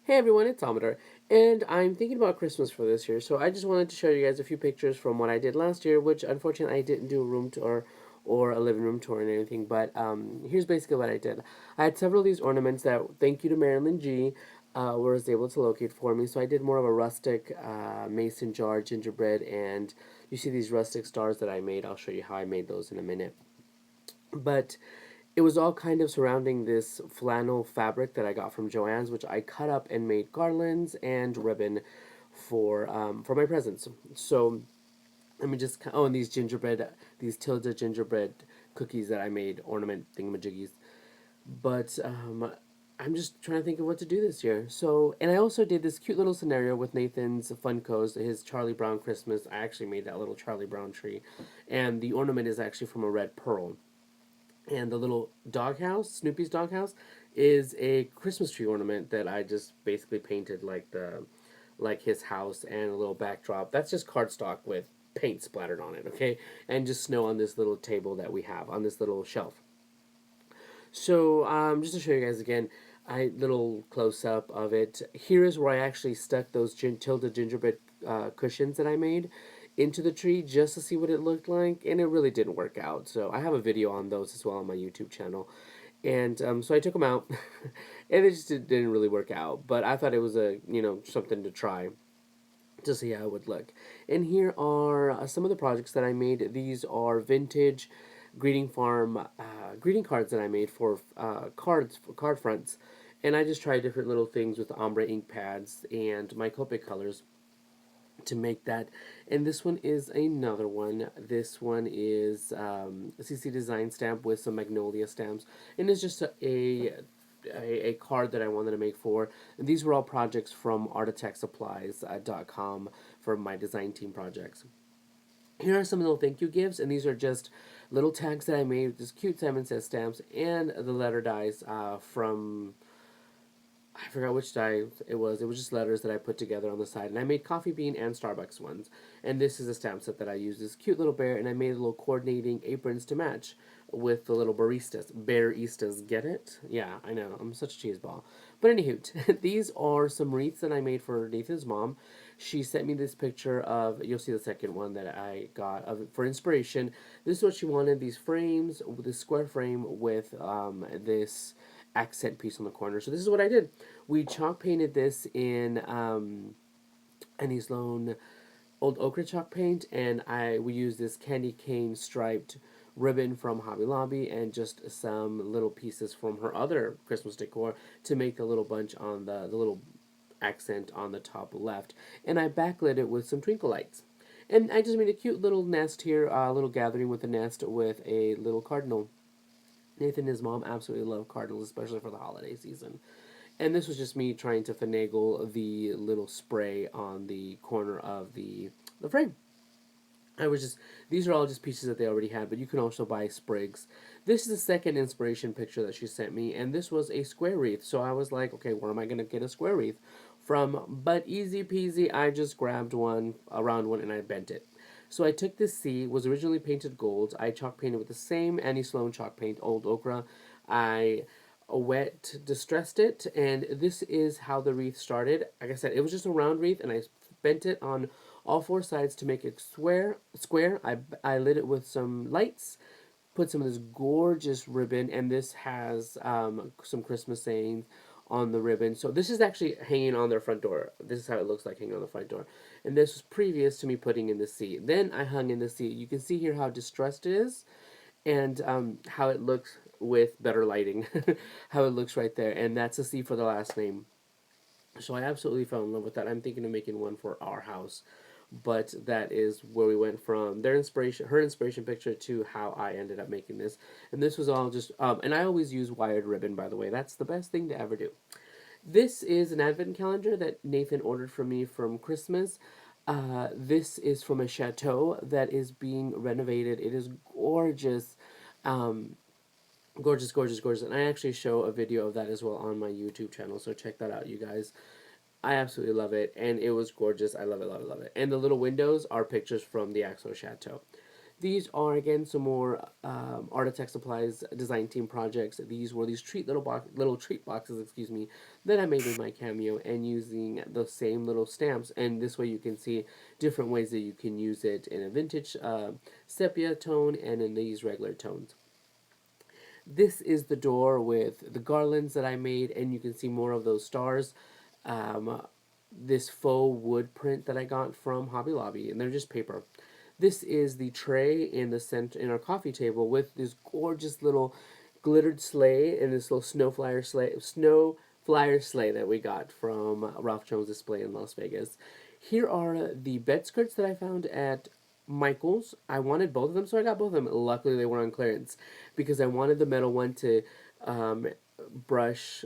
Hey everyone, it's Amador, and I'm thinking about Christmas for this year, so I just wanted to show you guys a few pictures from what I did last year, which unfortunately I didn't do a room tour or a living room tour or anything, but here's basically what I did. I had several of these ornaments that, thank you to Marilyn G, was able to locate for me, so I did more of a rustic mason jar gingerbread, and you see these rustic stars that I made. I'll show you how I made those in a minute. But it was all kind of surrounding this flannel fabric that I got from Joann's, which I cut up and made garlands and ribbon for my presents. So let me just and these gingerbread, these Tilda gingerbread cookies that I made, ornament thingamajiggies. But I'm just trying to think of what to do this year. So, and I also did this cute little scenario with Nathan's Funkos, his Charlie Brown Christmas. I actually made that little Charlie Brown tree, and the ornament is actually from a red pearl. And the little doghouse, Snoopy's doghouse, is a Christmas tree ornament that I just basically painted like his house and a little backdrop. That's just cardstock with paint splattered on it, okay? And just snow on this little table that we have on this little shelf. So just to show you guys again, I little close up of it. Here is where I actually stuck those Tilda gingerbread cushions that I made into the tree just to see what it looked like, and it really didn't work out. So I have a video on those as well on my YouTube channel, and so I took them out, and it just didn't really work out. But I thought it was a something to try to see how it would look. And here are some of the projects that I made. These are vintage greeting farm greeting cards that I made for card fronts. And I just tried different little things with ombre ink pads and my Copic colors to make that. And this one is another one. This one is a CC design stamp with some magnolia stamps. And it's just a card that I wanted to make for. And these were all projects from artitechsupplies.com for my design team projects. Here are some little thank you gifts, and these are just little tags that I made with this cute Simon Says stamps and the letter dies from I forgot which die it was. It was just letters that I put together on the side. And I made coffee bean and Starbucks ones. And this is a stamp set that I used. This cute little bear. And I made little coordinating aprons to match with the little baristas. Baristas, get it? Yeah, I know. I'm such a cheeseball. But anywho, these are some wreaths that I made for Nathan's mom. She sent me this picture of, you'll see the second one that I got of for inspiration. This is what she wanted. These frames, this square frame with this accent piece on the corner. So this is what I did. We chalk painted this in Annie Sloan old ochre chalk paint, and we used this candy cane striped ribbon from Hobby Lobby and just some little pieces from her other Christmas decor to make the little bunch on the little accent on the top left. And I backlit it with some twinkle lights. And I just made a cute little nest here, a little gathering with a nest with a little cardinal. Nathan and his mom absolutely love cardinals, especially for the holiday season. And this was just me trying to finagle the little spray on the corner of the frame. I was just, these are all just pieces that they already had, but you can also buy sprigs. This is the second inspiration picture that she sent me, and this was a square wreath. So I was like, okay, where am I going to get a square wreath from? But easy peasy, I just grabbed one, a round one, and I bent it. So I took this C, was originally painted gold. I chalk painted with the same Annie Sloan chalk paint, old ochre. I wet distressed it, and this is how the wreath started. Like I said, it was just a round wreath, and I bent it on all four sides to make it square. I lit it with some lights, put some of this gorgeous ribbon, and this has some Christmas sayings on the ribbon. So this is actually hanging on their front door. This is how it looks like hanging on the front door. And this was previous to me putting in the seat. Then I hung in the seat. You can see here how distressed it is and how it looks with better lighting. How it looks right there. And that's a C for the last name. So I absolutely fell in love with that. I'm thinking of making one for our house, but that is where we went from her inspiration picture to how I ended up making this. And this was all just, and I always use wired ribbon, by the way. That's the best thing to ever do. This is an advent calendar that Nathan ordered for me from Christmas. This is from a chateau that is being renovated. It is gorgeous. Um, Gorgeous, gorgeous, gorgeous. And I actually show a video of that as well on my YouTube channel, so check that out, you guys. I absolutely love it, and it was gorgeous. I love it, love it, love it. And the little windows are pictures from the Axo Chateau. These are again some more Art of Tech Supplies design team projects. These were these little treat boxes, excuse me, that I made with my Cameo and using the same little stamps. And this way you can see different ways that you can use it in a vintage sepia tone and in these regular tones. This is the door with the garlands that I made, and you can see more of those stars. Um, this faux wood print that I got from Hobby Lobby, and they're just paper. This is the tray in the center in our coffee table with this gorgeous little glittered sleigh and this little snow flyer sleigh that we got from Ralph Jones Display in Las Vegas. Here are the bed skirts that I found at Michael's. I wanted both of them, so I got both of them. Luckily, they were on clearance because I wanted the metal one to um, brush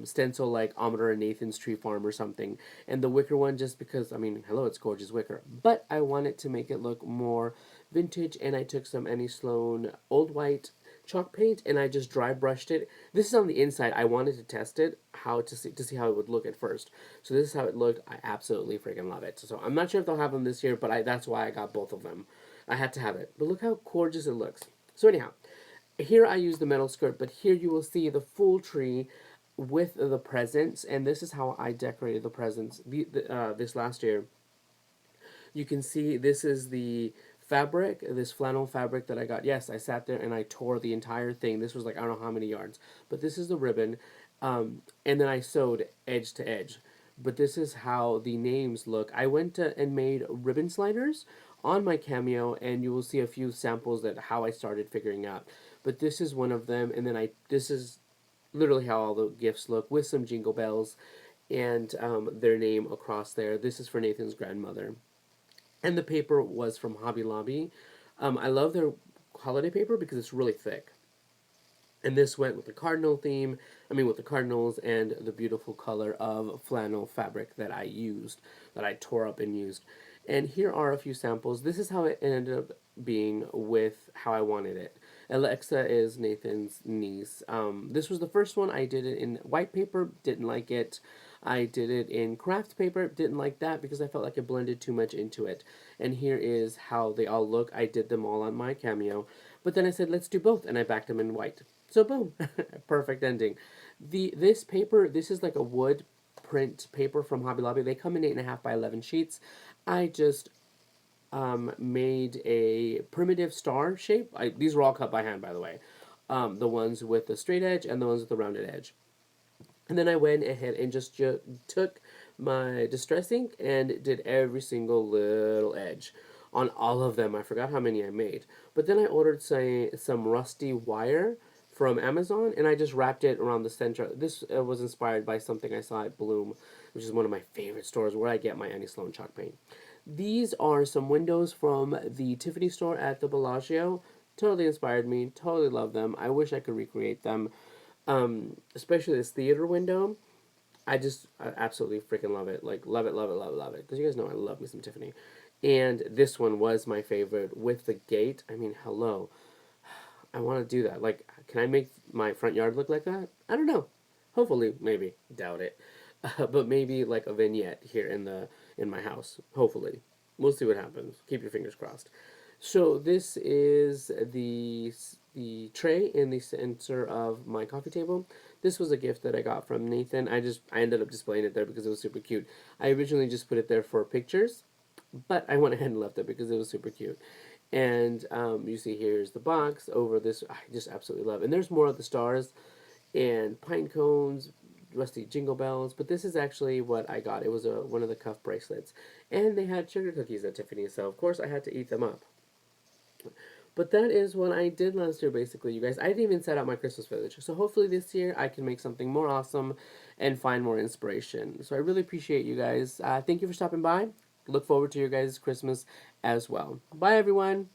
stencil like Amador and Nathan's Tree Farm or something, and the wicker one just because I mean, hello, it's gorgeous wicker, but I wanted to make it look more vintage, and I took some Annie Sloan Old White chalk paint and I just dry brushed it. This is on the inside. I wanted to test it, how to see how it would look at first. So this is how it looked. I absolutely freaking love it. So I'm not sure if they'll have them this year, but that's why I got both of them. I had to have it. But look how gorgeous it looks. So anyhow, here I use the metal skirt, but here you will see the full tree with the presents, and this is how I decorated the presents this last year. You can see this is the fabric, this flannel fabric that I got. Yes, I sat there and I tore the entire thing. This was like I don't know how many yards, but this is the ribbon, and then I sewed edge to edge. But this is how the names look. I went and made ribbon sliders on my Cameo, and you will see a few samples that how I started figuring out. But this is one of them, and then this is literally how all the gifts look with some jingle bells and their name across there. This is for Nathan's grandmother, and the paper was from Hobby Lobby. I love their holiday paper because it's really thick. And this went with the cardinal theme, with the cardinals and the beautiful color of flannel fabric that I used, that I tore up and used. And here are a few samples. This is how it ended up being with how I wanted it. Alexa is Nathan's niece. This was the first one. I did it in white paper, didn't like it. I did it in craft paper, didn't like that because I felt like it blended too much into it. And here is how they all look. I did them all on my Cameo. But then I said, let's do both, and I backed them in white. So boom, perfect ending. This paper, this is like a wood print paper from Hobby Lobby. They come in 8.5 by 11 sheets. I just made a primitive star shape. These were all cut by hand, by the way. The ones with the straight edge and the ones with the rounded edge. And then I went ahead and just took my distress ink and did every single little edge on all of them. I forgot how many I made. But then I ordered some rusty wire from Amazon, and I just wrapped it around the center. This was inspired by something I saw at Bloom, which is one of my favorite stores where I get my Annie Sloan chalk paint. These are some windows from the Tiffany store at the Bellagio. Totally inspired me. Totally love them. I wish I could recreate them. Especially this theater window. I absolutely freaking love it. Like, love it, love it, love it, love it. Because you guys know I love me some Tiffany. And this one was my favorite with the gate. Hello. I want to do that. Like, can I make my front yard look like that? I don't know. Hopefully, maybe. Doubt it. But maybe like a vignette here in my house. Hopefully. We'll see what happens. Keep your fingers crossed. So this is the tray in the center of my coffee table. This was a gift that I got from Nathan. I ended up displaying it there because it was super cute. I originally just put it there for pictures, but I went ahead and left it because it was super cute. And you see here's the box over this. I just absolutely love it. And there's more of the stars and pine cones, rusty jingle bells. But this is actually what I got. It was one of the cuff bracelets. And they had sugar cookies at Tiffany, so of course I had to eat them up. But that is what I did last year, basically, you guys. I didn't even set out my Christmas village. So hopefully this year I can make something more awesome and find more inspiration. So I really appreciate you guys. Thank you for stopping by. Look forward to your guys' Christmas as well. Bye, everyone.